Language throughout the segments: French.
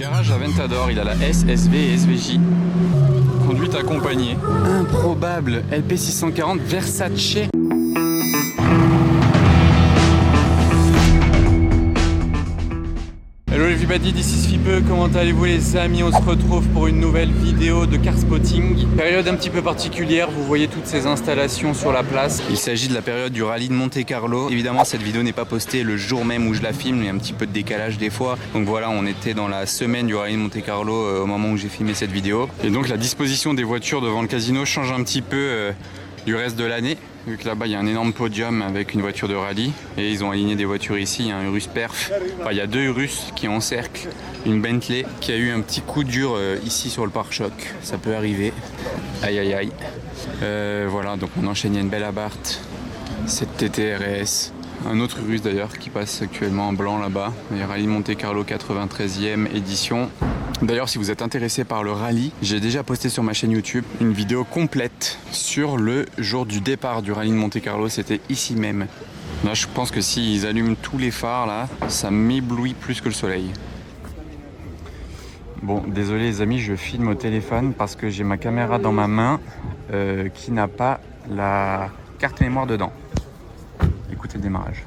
Garage Aventador, il a la S, SV et SVJ. Conduite accompagnée. Improbable, LP640 Versace. Hello everybody, this is Fipe, comment allez-vous les amis? On se retrouve pour une nouvelle vidéo de car spotting. Période un petit peu particulière, vous voyez toutes ces installations sur la place. Il s'agit de la période du rallye de Monte-Carlo. Évidemment cette vidéo n'est pas postée le jour même où je la filme, il y a un petit peu de décalage des fois. Donc voilà, on était dans la semaine du rallye de Monte-Carlo au moment où j'ai filmé cette vidéo. Et donc la disposition des voitures devant le casino change un petit peu du reste de l'année. Vu que là-bas il y a un énorme podium avec une voiture de rallye et ils ont aligné des voitures ici, il y a un Urus Perf, enfin il y a deux Urus qui encerclent une Bentley qui a eu un petit coup dur ici sur le pare-choc, ça peut arriver, aïe aïe aïe. Voilà, donc on enchaîne, il y a une belle Abarth, cette TTRS, un autre Urus d'ailleurs qui passe actuellement en blanc là-bas, il y a Rallye Monte-Carlo 93e édition. D'ailleurs, si vous êtes intéressé par le rallye, j'ai déjà posté sur ma chaîne YouTube une vidéo complète sur le jour du départ du rallye de Monte-Carlo. C'était ici même. Là, je pense que s'ils allument tous les phares, là, ça m'éblouit plus que le soleil. Bon, désolé les amis, je filme au téléphone parce que j'ai ma caméra dans ma main qui n'a pas la carte mémoire dedans. Écoutez le démarrage.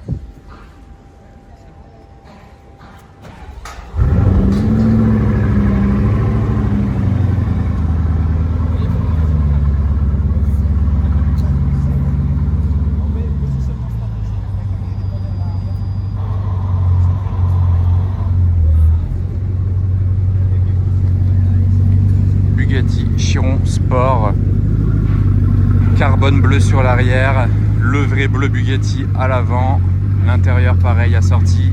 Chiron Sport, carbone bleu sur l'arrière, le vrai bleu Bugatti à l'avant, l'intérieur pareil assorti,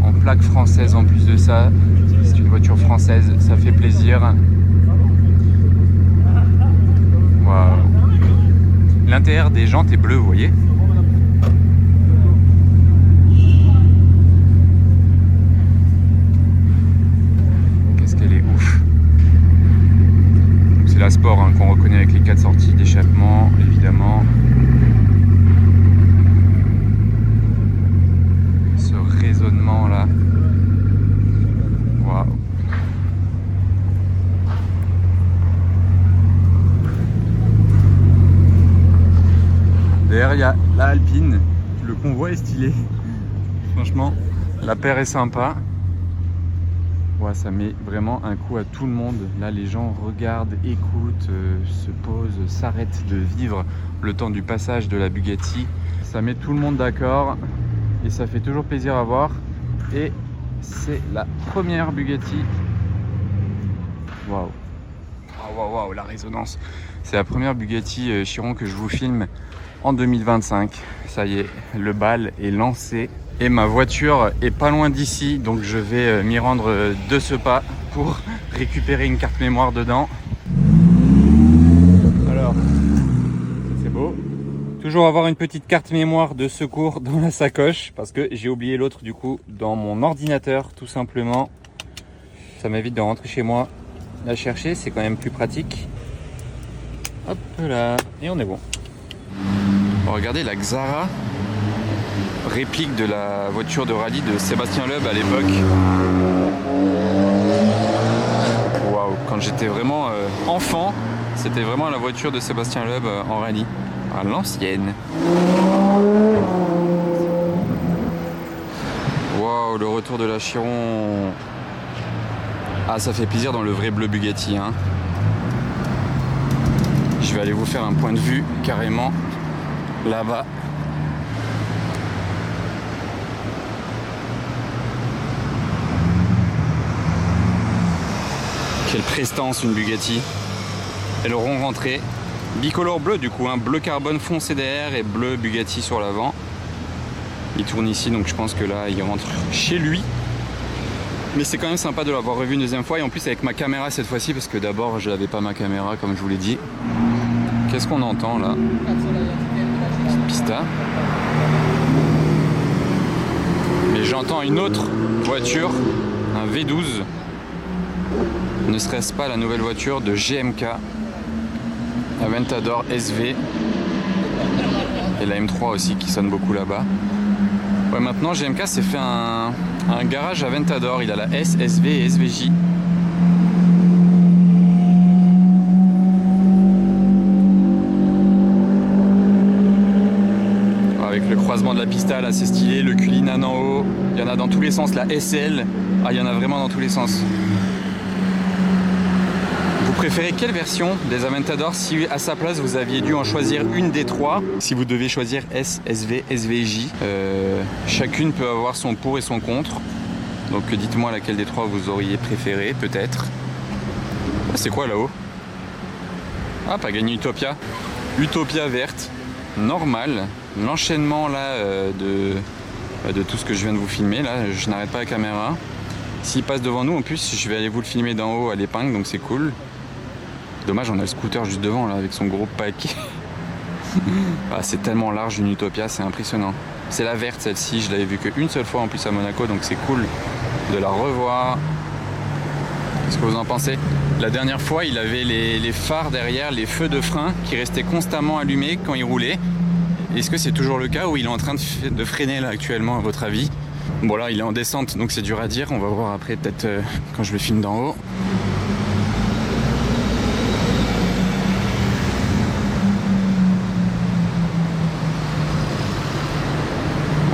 en plaque française en plus de ça, c'est une voiture française, ça fait plaisir. Waouh. L'intérieur des jantes est bleu, vous voyez. C'est la Sport hein, qu'on reconnaît avec les 4 sorties d'échappement, évidemment. Ce raisonnement là. Waouh. Derrière il y a la Alpine. Le convoi est stylé. Franchement, la paire est sympa. Ouais, ça met vraiment un coup à tout le monde. Là, les gens regardent, écoutent, se posent, s'arrêtent de vivre le temps du passage de la Bugatti. Ça met tout le monde d'accord et ça fait toujours plaisir à voir. Et c'est la première Bugatti. Waouh! Waouh, waouh, la résonance! C'est la première Bugatti Chiron que je vous filme en 2025. Ça y est, le bal est lancé. Et ma voiture est pas loin d'ici, donc je vais m'y rendre de ce pas pour récupérer une carte mémoire dedans. Alors, c'est beau. Toujours avoir une petite carte mémoire de secours dans la sacoche, parce que j'ai oublié l'autre du coup dans mon ordinateur, tout simplement. Ça m'évite de rentrer chez moi, la chercher, c'est quand même plus pratique. Hop là, et on est bon. Bon, regardez la Xara. Réplique de la voiture de rallye de Sébastien Loeb à l'époque. Waouh, quand j'étais vraiment enfant, c'était vraiment la voiture de Sébastien Loeb en rallye, à l'ancienne. Waouh, le retour de la Chiron. Ah, ça fait plaisir dans le vrai bleu Bugatti, hein. Je vais aller vous faire un point de vue carrément là-bas. Quelle prestance une Bugatti. Elles auront rentré. Bicolore bleu du coup, hein, bleu carbone foncé derrière et bleu Bugatti sur l'avant. Il tourne ici donc je pense que là il rentre chez lui. Mais c'est quand même sympa de l'avoir revu une deuxième fois et en plus avec ma caméra cette fois-ci parce que d'abord je n'avais pas ma caméra comme je vous l'ai dit. Qu'est-ce qu'on entend là? Petite pista. Mais j'entends une autre voiture, un V12. Ne serait-ce pas la nouvelle voiture de GMK, Aventador SV et la M3 aussi qui sonne beaucoup là-bas. Ouais, maintenant GMK s'est fait un garage à Ventador. Il a la S, SV et SVJ. Avec le croisement de la pista là, c'est stylé. Le Cullinan en haut, il y en a dans tous les sens. La SL, ah, il y en a vraiment dans tous les sens. Vous préférez quelle version des Aventador si à sa place vous aviez dû en choisir une des trois? Si vous devez choisir S, SV, SVJ, chacune peut avoir son pour et son contre. Donc dites-moi laquelle des trois vous auriez préféré peut-être. Ah, c'est quoi là-haut? Ah, pas gagné Utopia. Utopia verte, normal. L'enchaînement là de tout ce que je viens de vous filmer là, je n'arrête pas la caméra. S'il passe devant nous en plus, je vais aller vous le filmer d'en haut à l'épingle, donc c'est cool. Dommage, on a le scooter juste devant là avec son gros paquet. Ah, c'est tellement large une Utopia, c'est impressionnant. C'est la verte celle-ci, je l'avais vue qu'une seule fois en plus à Monaco, donc c'est cool de la revoir. Qu'est-ce que vous en pensez? La dernière fois, il avait les phares derrière, les feux de frein qui restaient constamment allumés quand il roulait. Est-ce que c'est toujours le cas ou il est en train de freiner là actuellement à votre avis? Bon là il est en descente donc c'est dur à dire, on va voir après peut-être quand je le filme d'en haut.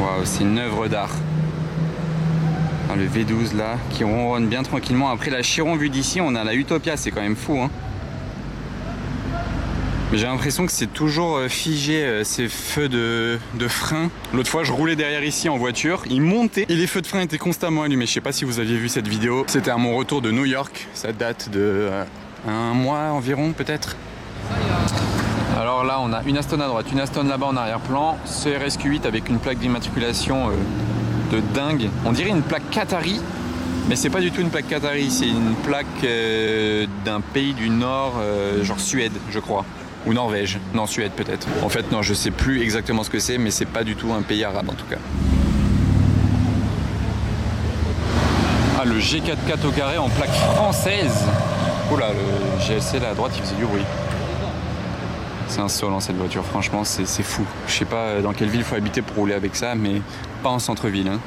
Waouh, c'est une œuvre d'art. Ah, le V12 là qui ronronne bien tranquillement. Après la Chiron vue d'ici on a la Utopia, c'est quand même fou hein. J'ai l'impression que c'est toujours figé ces feux de frein. L'autre fois je roulais derrière ici en voiture, il montait et les feux de frein étaient constamment allumés. Je sais pas si vous aviez vu cette vidéo, c'était à mon retour de New York, ça date de un mois environ peut-être. Alors là on a une Aston à droite, une Aston là-bas en arrière-plan, CRS Q8 avec une plaque d'immatriculation de dingue. On dirait une plaque Qatari, mais c'est pas du tout une plaque Qatari, c'est une plaque d'un pays du Nord, genre Suède je crois. Ou Norvège, non Suède peut-être. En fait non, je sais plus exactement ce que c'est, mais c'est pas du tout un pays arabe en tout cas. Ah, le G4 au carré en plaque française. Oula, le GLC là à droite il faisait du bruit. C'est insolent cette voiture, franchement c'est fou. Je sais pas dans quelle ville il faut habiter pour rouler avec ça, mais pas en centre-ville hein.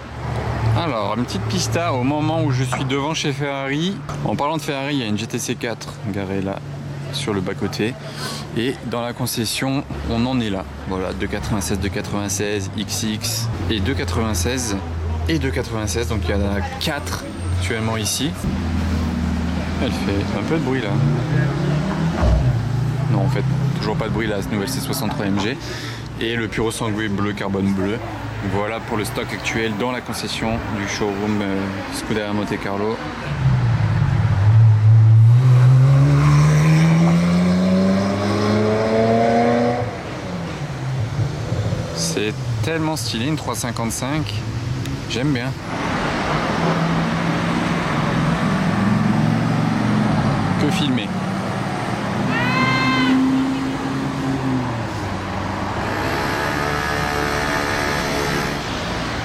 Alors, une petite pista au moment où je suis devant chez Ferrari. En parlant de Ferrari, il y a une GTC 4 garée là sur le bas-côté. Et dans la concession, on en est là. Voilà, 296, 296, XX et 296 et 296. Donc il y en a 4 actuellement ici. Elle fait un peu de bruit là. Non, en fait, toujours pas de bruit là, cette nouvelle C63 MG. Et le Puro Sangue bleu, carbone bleu. Voilà pour le stock actuel dans la concession du showroom Scuderia Monte Carlo. C'est tellement stylé une 355, j'aime bien. Que filmer.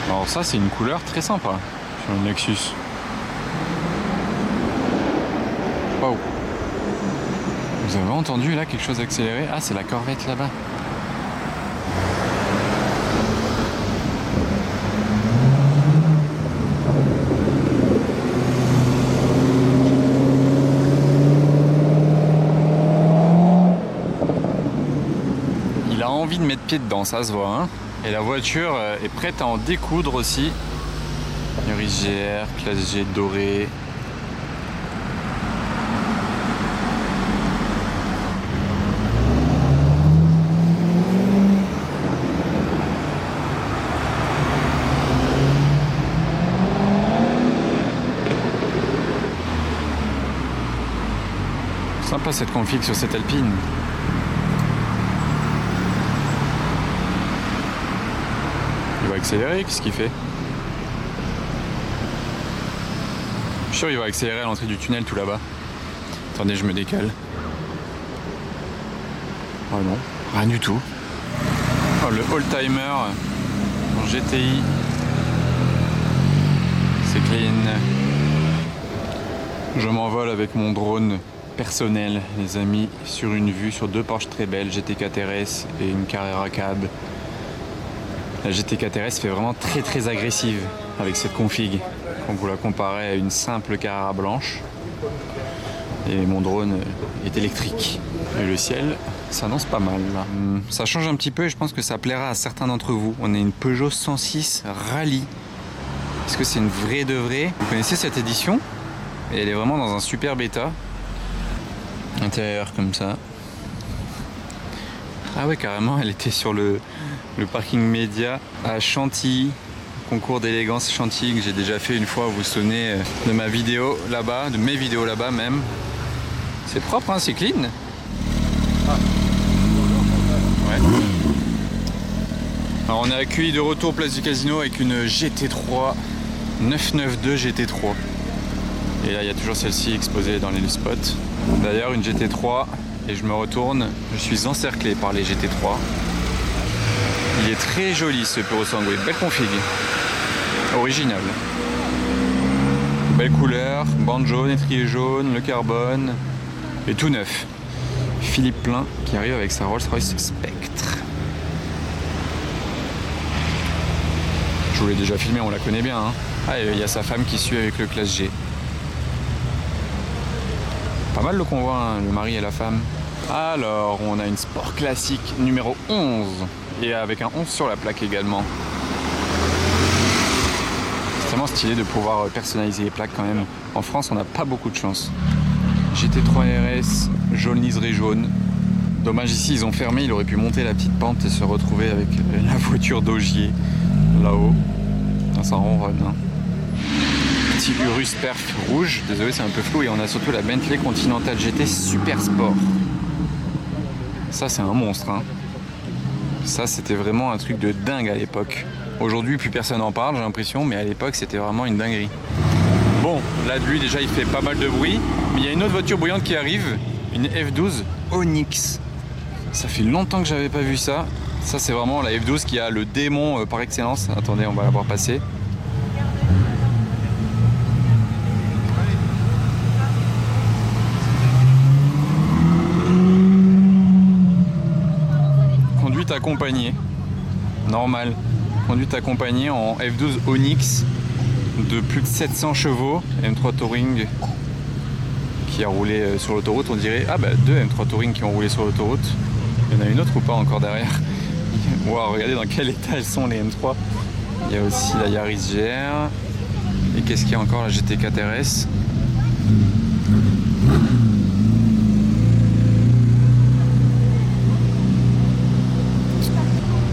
Alors ça c'est une couleur très sympa sur le Nexus. Waouh. Vous avez entendu là quelque chose accéléré? Ah, c'est la Corvette là-bas. Il a envie de mettre pied dedans, ça se voit hein. Et la voiture est prête à en découdre aussi. Iris GR, classe G dorée. Sympa cette config sur cette Alpine. Il va accélérer, qu'est-ce qu'il fait? Je suis sûr qu'il va accélérer à l'entrée du tunnel tout là-bas. Attendez, je me décale. Oh non, rien du tout. Oh, le Oldtimer en GTI. C'est clean. Je m'envole avec mon drone personnel, les amis, sur une vue sur deux Porsche très belles, GT4 RS et une Carrera Cab. La GT4 RS fait vraiment très agressive avec cette config. Quand vous la comparez à une simple Carrara blanche. Et mon drone est électrique. Et le ciel s'annonce pas mal. Ça change un petit peu et je pense que ça plaira à certains d'entre vous. On est une Peugeot 106 Rallye. Est-ce que c'est une vraie de vraie? Vous connaissez cette édition? Et elle est vraiment dans un super état. Intérieur comme ça. Ah ouais, carrément, elle était sur le parking média à Chantilly. Concours d'élégance Chantilly que j'ai déjà fait une fois. Vous vous souvenez de ma vidéo là-bas, de mes vidéos là-bas même. C'est propre, hein, c'est clean. Ouais. Alors on est accueilli de retour place du Casino avec une GT3 992 GT3. Et là il y a toujours celle-ci exposée dans les spots. D'ailleurs une GT3 et je me retourne, je suis encerclé par les GT3. Il est très joli ce Purosangue, belle config. Original. Belle couleur, bande jaune, étrier jaune, le carbone et tout neuf. Philippe Plein qui arrive avec sa Rolls-Royce Spectre. Je vous l'ai déjà filmé, on la connaît bien. Hein. Ah, il y a sa femme qui suit avec le classe G. Pas mal le convoi, hein, le mari et la femme. Alors, on a une Sport classique numéro 11 et avec un 11 sur la plaque également. C'est vraiment stylé de pouvoir personnaliser les plaques quand même. En France, on n'a pas beaucoup de chance. GT3 RS, jaune liseré jaune. Dommage ici, ils ont fermé, il aurait pu monter la petite pente et se retrouver avec la voiture d'Augier là-haut. Ça ronronne. Hein. Petit Urus Perf rouge, désolé c'est un peu flou, et on a surtout la Bentley Continental GT Super Sport. Ça c'est un monstre. Hein. Ça c'était vraiment un truc de dingue à l'époque. Aujourd'hui plus personne n'en parle j'ai l'impression, mais à l'époque c'était vraiment une dinguerie. Bon, là de lui déjà il fait pas mal de bruit, mais il y a une autre voiture bruyante qui arrive, une F12 Onyx. Ça fait longtemps que j'avais pas vu ça. Ça c'est vraiment la F12 qui a le démon par excellence. Attendez, on va la voir passer. Conduite accompagnée. Normal. Conduite accompagnée en F12 Onyx de plus de 700 chevaux. M3 Touring qui a roulé sur l'autoroute, on dirait. Ah bah deux M3 Touring qui ont roulé sur l'autoroute. Il y en a une autre ou pas encore derrière? Wow, regardez dans quel état elles sont les M3. Il y a aussi la Yaris GR. Et qu'est-ce qu'il y a encore? La GT4 RS.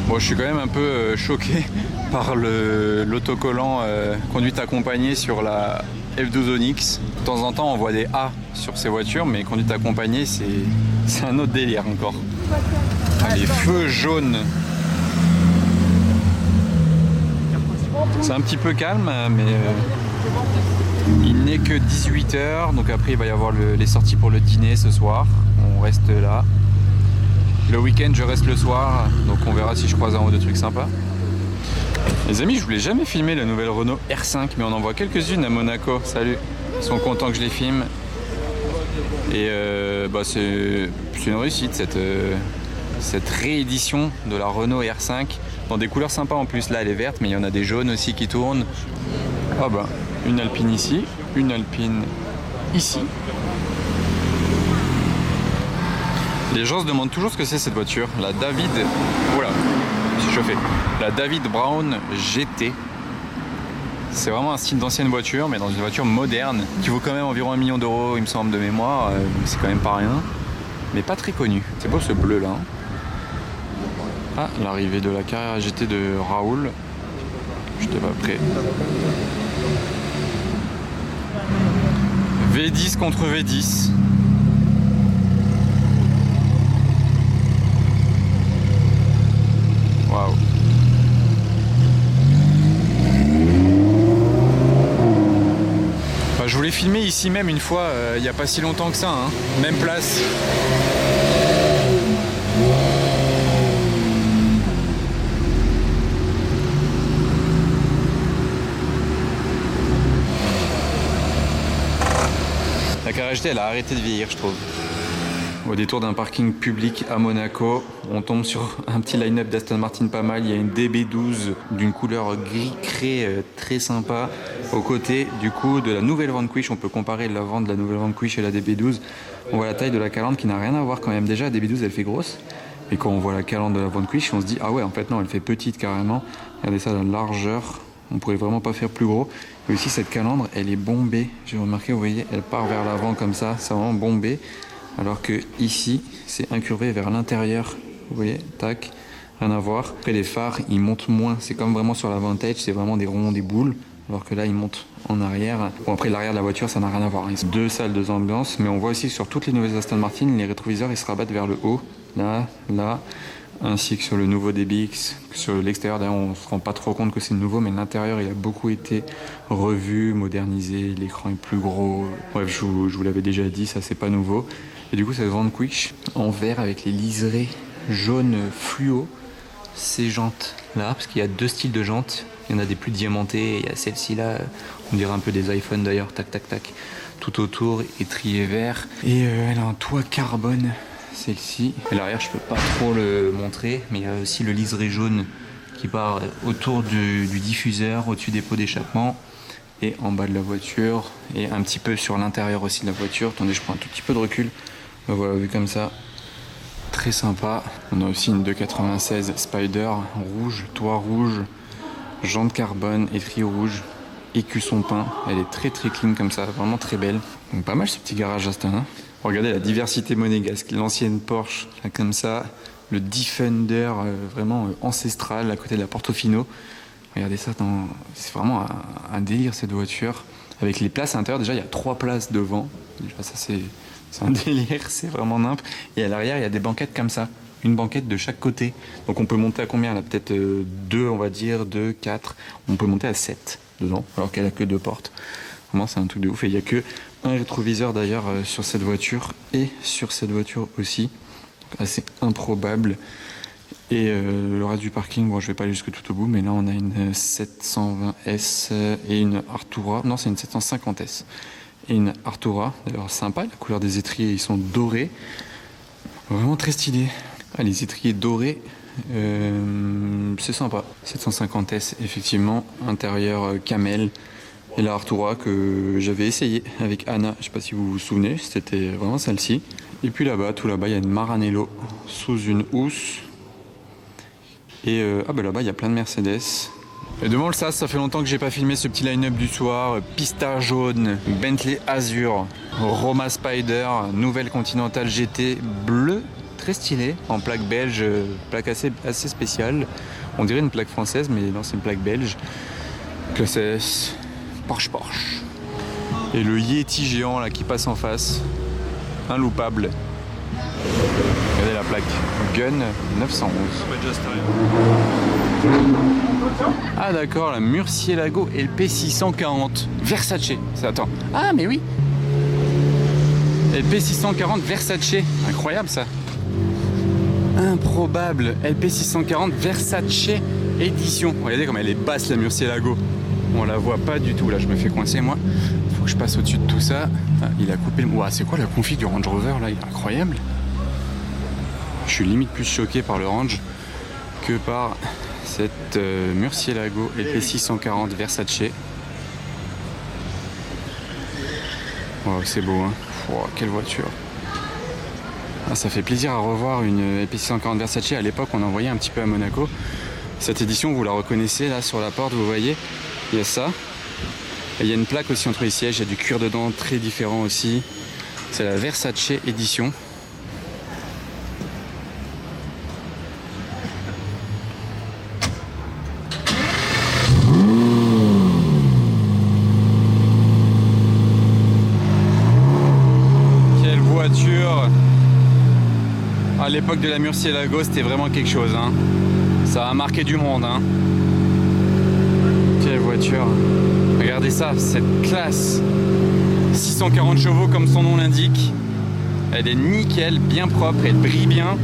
Bon, je suis quand même un peu choqué par l'autocollant conduite accompagnée sur la F12 Onyx. De temps en temps, on voit des A sur ces voitures, mais conduite accompagnée, c'est un autre délire encore. Ah, les feux jaunes. C'est un petit peu calme, mais il n'est que 18h. Donc après, il va y avoir les sorties pour le dîner ce soir. On reste là. Le week-end, je reste le soir. Donc on verra si je croise un ou deux trucs sympas. Les amis, je voulais jamais filmer la nouvelle Renault R5, mais on en voit quelques-unes à Monaco. Salut. Ils sont contents que je les filme. Et bah c'est une réussite cette réédition de la Renault R5 dans des couleurs sympas en plus. Là elle est verte, mais il y en a des jaunes aussi qui tournent. Ah bah une Alpine ici, une Alpine ici. Les gens se demandent toujours ce que c'est cette voiture. La David, voilà, je suis chauffé. La David Brown GT. C'est vraiment un style d'ancienne voiture, mais dans une voiture moderne qui vaut quand même environ 1 million d'euros, il me semble de mémoire. C'est quand même pas rien, mais pas très connu. C'est beau ce bleu là. Hein. Ah, l'arrivée de la Carrera GT de Raoul. J'étais pas prêt. V10 contre V10. Waouh. Bah, je voulais filmer ici même une fois, il n'y a pas si longtemps que ça, hein. Même place. La Carrera GT elle a arrêté de vieillir je trouve. Au détour d'un parking public à Monaco, on tombe sur un petit line-up d'Aston Martin pas mal. Il y a une DB12 d'une couleur gris craie très sympa. Au côté du coup de la nouvelle Vanquish, on peut comparer l'avant de la nouvelle Vanquish et la DB12. On voit la taille de la calandre qui n'a rien à voir quand même. Déjà la DB12 elle fait grosse. Et quand on voit la calandre de la Vanquish, on se dit ah ouais en fait non elle fait petite carrément. Regardez ça, la largeur, on pourrait vraiment pas faire plus gros. Et aussi cette calandre elle est bombée. J'ai remarqué, vous voyez, elle part vers l'avant comme ça, c'est vraiment bombé. Alors que ici, c'est incurvé vers l'intérieur. Vous voyez, tac, rien à voir. Après, les phares, ils montent moins. C'est comme vraiment sur la Vantage, c'est vraiment des ronds, des boules. Alors que là, ils montent en arrière. Bon, après, l'arrière de la voiture, ça n'a rien à voir. Ils sont deux salles, deux ambiances. Mais on voit aussi que sur toutes les nouvelles Aston Martin, les rétroviseurs, ils se rabattent vers le haut. Là, là. Ainsi que sur le nouveau DBX. Sur l'extérieur, d'ailleurs, on ne se rend pas trop compte que c'est nouveau. Mais l'intérieur, il a beaucoup été revu, modernisé. L'écran est plus gros. Bref, je vous l'avais déjà dit, ça, c'est pas nouveau. Et du coup, cette Vanquish en vert avec les liserés jaunes fluo, ces jantes là, parce qu'il y a deux styles de jantes. Il y en a des plus diamantées, il y a celle-ci là, on dirait un peu des iPhones d'ailleurs, tac tac tac, tout autour étrié vert. Et elle a un toit carbone, celle-ci. Et l'arrière, je peux pas trop le montrer, mais il y a aussi le liseré jaune qui part autour du diffuseur, au-dessus des pots d'échappement. Et en bas de la voiture, et un petit peu sur l'intérieur aussi de la voiture. Attendez, je prends un tout petit peu de recul. Voilà, vu comme ça, très sympa. On a aussi une 296 Spider rouge, toit rouge, jantes carbone, étrier rouge, écusson peint. Elle est très très clean comme ça, vraiment très belle. Donc pas mal ce petit garage Aston. Hein. Regardez la diversité monégasque, l'ancienne Porsche, là, comme ça, le Defender vraiment ancestral à côté de la Portofino. Regardez ça, c'est vraiment un délire cette voiture. Avec les places à l'intérieur, déjà il y a 3 places devant. Déjà ça c'est un délire, c'est vraiment nimp. Et à l'arrière il y a des banquettes comme ça. Une banquette de chaque côté. Donc on peut monter à combien là? Peut-être 2 on va dire, 2, 4. On peut monter à 7 dedans, alors qu'elle a que 2 portes. Vraiment c'est un truc de ouf. Et il n'y a que un rétroviseur d'ailleurs sur cette voiture et sur cette voiture aussi. Assez improbable. Et le reste du parking, bon je vais pas aller jusque tout au bout, mais là on a une 720S et une Artura, non c'est une 750S et une Artura, d'ailleurs sympa, la couleur des étriers ils sont dorés, vraiment très stylé. Ah, les étriers dorés, c'est sympa. 750S effectivement, intérieur camel, et la Artura que j'avais essayé avec Anna, je sais pas si vous vous souvenez, c'était vraiment celle-ci. Et puis là-bas, tout là-bas il y a une Maranello sous une housse. Et ah bah là-bas il y a plein de Mercedes. Et devant le SAS, ça fait longtemps que j'ai pas filmé ce petit line-up du soir. Pista jaune, Bentley Azur, Roma Spider, nouvelle Continental GT bleu, très stylé, en plaque belge, plaque assez spéciale. On dirait une plaque française, mais non c'est une plaque belge. Classe S, Porsche. Et le Yeti géant là qui passe en face, inloupable. Regardez la plaque, Gun 911. Ah d'accord, la Murcielago LP 640 Versace. Attends. Ah mais oui. LP 640 Versace. Incroyable ça. Improbable. LP 640 Versace édition. Regardez comme elle est basse la Murcielago. On la voit pas du tout là, je me fais coincer moi. Faut que je passe au-dessus de tout ça. Ah, il a coupé le... Ouah, c'est quoi la config du Range Rover là? Il est incroyable. Je suis limite plus choqué par le range que par cette Murcielago LP 640 Versace. Wow, c'est beau, hein. Wow, quelle voiture. Ah, ça fait plaisir à revoir une LP 640 Versace. À l'époque, on en voyait un petit peu à Monaco. Cette édition, vous la reconnaissez là sur la porte, vous voyez, il y a ça. Et il y a une plaque aussi entre les sièges, il y a du cuir dedans, très différent aussi. C'est la Versace édition. À l'époque de la Murcielago, c'était vraiment quelque chose. Hein. Ça a marqué du monde. Hein. Quelle voiture. Regardez ça, cette classe. 640 chevaux comme son nom l'indique. Elle est nickel, bien propre, elle brille bien.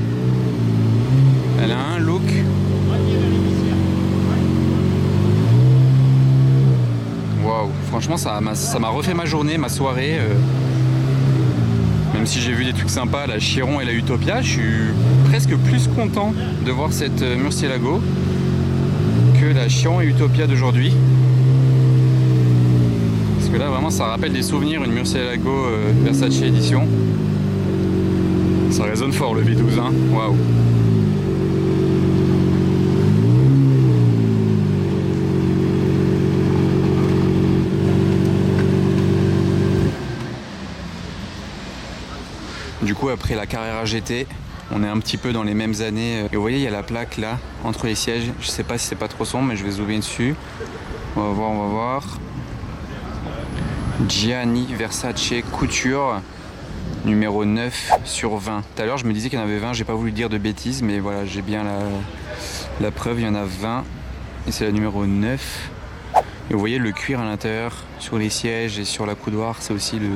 Elle a un look. Waouh, franchement ça m'a refait ma journée, ma soirée. Même Même si j'ai vu des trucs sympas, la Chiron et la Utopia, je suis presque plus content de voir cette Murcielago que la Chiron et Utopia d'aujourd'hui. Parce que là vraiment ça rappelle des souvenirs, une Murcielago Versace édition. Ça résonne fort le V12, hein. Waouh. Du coup après la Carrera GT, on est un petit peu dans les mêmes années. Et vous voyez il y a la plaque là, entre les sièges. Je sais pas si c'est pas trop sombre mais je vais zoomer dessus. On va voir. Gianni Versace Couture, numéro 9 sur 20. Tout à l'heure je me disais qu'il y en avait 20, j'ai pas voulu dire de bêtises, mais voilà, j'ai bien la preuve, il y en a 20. Et c'est la numéro 9. Et vous voyez le cuir à l'intérieur, sur les sièges et sur la coudoir, c'est aussi le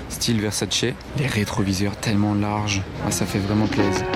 style Versace. Les rétroviseurs tellement larges, ça fait vraiment plaisir.